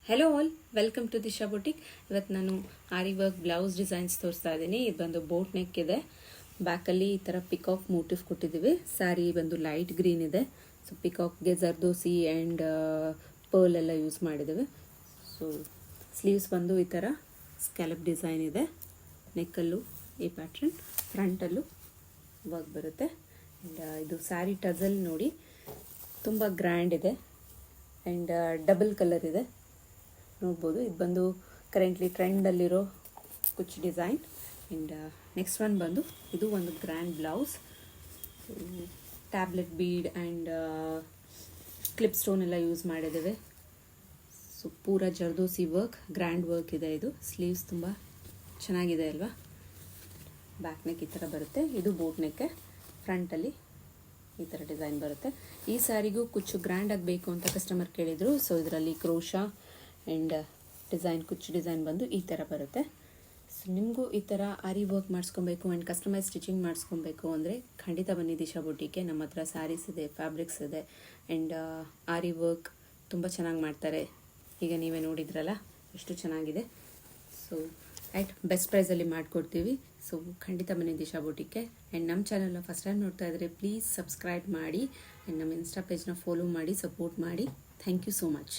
Hello all, welcome to Disha boutique. ಇವತ್ತು ನಾನು ಆರಿ work blouse designs ತೋರಿಸ್ತಾ ಇದ್ದೀನಿ. ಇದು ಬಂದು ಬೋಟ್ ನೆಕ್ ಇದೆ. ಬ್ಯಾಕಲ್ಲಿ ಈ ಥರ ಪಿಕಾಕ್ ಮೋಟಿವ್ ಕೊಟ್ಟಿದ್ದೀವಿ. ಸ್ಯಾರಿ ಬಂದು ಲೈಟ್ ಗ್ರೀನ್ ಇದೆ. ಸೊ ಪಿಕಾಕ್ಗೆ ಜರ್ದೋಸಿ ಆ್ಯಂಡ್ ಪರ್ಲ್ ಎಲ್ಲ ಯೂಸ್ ಮಾಡಿದ್ದೇವೆ. ಸೊ ಸ್ಲೀವ್ಸ್ ಬಂದು ಈ ಥರ ಸ್ಕ್ಯಾಲಪ್ ಡಿಸೈನ್ ಇದೆ. ನೆಕ್ಕಲ್ಲೂ ಈ ಪ್ಯಾಟ್ರನ್, ಫ್ರಂಟಲ್ಲೂ ವರ್ಕ್ ಬರುತ್ತೆ. ಆ್ಯಂಡ್ ಇದು ಸ್ಯಾರಿ ಟಜಲ್ ನೋಡಿ ತುಂಬ ಗ್ರ್ಯಾಂಡ್ ಇದೆ ಆ್ಯಂಡ್ ಡಬಲ್ ಕಲರ್ ಇದೆ ನೋಡ್ಬೋದು. ಇದು ಬಂದು ಕರೆಂಟ್ಲಿ ಟ್ರೆಂಡಲ್ಲಿರೋ ಕುಚ್ ಡಿಸೈನ್. ಆ್ಯಂಡ್ ನೆಕ್ಸ್ಟ್ ಒನ್ ಬಂದು ಇದು ಒಂದು grand blouse. Tablet bead and clip stone ಎಲ್ಲ ಯೂಸ್ ಮಾಡಿದ್ದೇವೆ. ಸೊ ಪೂರ ಜರ್ದೋಸಿ ವರ್ಕ್, ಗ್ರ್ಯಾಂಡ್ ವರ್ಕ್ ಇದೆ. ಇದು ಸ್ಲೀವ್ಸ್ ತುಂಬ ಚೆನ್ನಾಗಿದೆ ಅಲ್ವಾ. ಬ್ಯಾಕ್ ನೆಕ್ ಈ ಥರ ಬರುತ್ತೆ. ಇದು ಬೋಟ್ ನೆಕ್ಕೆ, ಫ್ರಂಟಲ್ಲಿ ಈ ಥರ ಡಿಸೈನ್ ಬರುತ್ತೆ. ಈ ಸ್ಯಾರಿಗೂ ಕುಚ್ಚು ಗ್ರ್ಯಾಂಡ್ ಆಗಬೇಕು ಅಂತ ಕಸ್ಟಮರ್ ಕೇಳಿದರು. ಸೊ ಇದರಲ್ಲಿ ಕ್ರೋಶಾ ಆ್ಯಂಡ್ ಡಿಸೈನ್, ಕುಚ್ಚು ಡಿಸೈನ್ ಬಂದು ಈ ಥರ ಬರುತ್ತೆ. ಸೊ ನಿಮಗೂ ಈ ಥರ ಆರಿ ವರ್ಕ್ ಮಾಡಿಸ್ಕೊಬೇಕು ಆ್ಯಂಡ್ ಕಸ್ಟಮೈಸ್ ಸ್ಟಿಚಿಂಗ್ ಮಾಡಿಸ್ಕೊಬೇಕು ಅಂದರೆ ಖಂಡಿತ ಬನ್ನಿ ದಿಶಾ ಬುಟಿಕ್ಗೆ. ನಮ್ಮ ಹತ್ರ ಸ್ಯಾರೀಸ್ ಇದೆ, ಫ್ಯಾಬ್ರಿಕ್ಸ್ ಇದೆ ಆ್ಯಂಡ್ ಆರಿ ವರ್ಕ್ ತುಂಬ ಚೆನ್ನಾಗಿ ಮಾಡ್ತಾರೆ. ಈಗ ನೀವೇ ನೋಡಿದ್ರಲ್ಲ ಎಷ್ಟು ಚೆನ್ನಾಗಿದೆ. ಸೊ ಆ್ಯಟ್ ಬೆಸ್ಟ್ ಪ್ರೈಸಲ್ಲಿ ಮಾಡಿಕೊಡ್ತೀವಿ. ಸೊ ಖಂಡಿತ ಬನ್ನಿ ದಿಶಾ ಬುಟಿಕ್ಗೆ. ಆ್ಯಂಡ್ ನಮ್ಮ ಚಾನಲ್ನ ಫಸ್ಟ್ ಟೈಮ್ ನೋಡ್ತಾ ಇದ್ದರೆ ಪ್ಲೀಸ್ ಸಬ್ಸ್ಕ್ರೈಬ್ ಮಾಡಿ ಆ್ಯಂಡ್ ನಮ್ಮ ಇನ್ಸ್ಟಾ ಪೇಜ್ನ ಫಾಲೋ ಮಾಡಿ, ಸಪೋರ್ಟ್ ಮಾಡಿ. Thank you so much.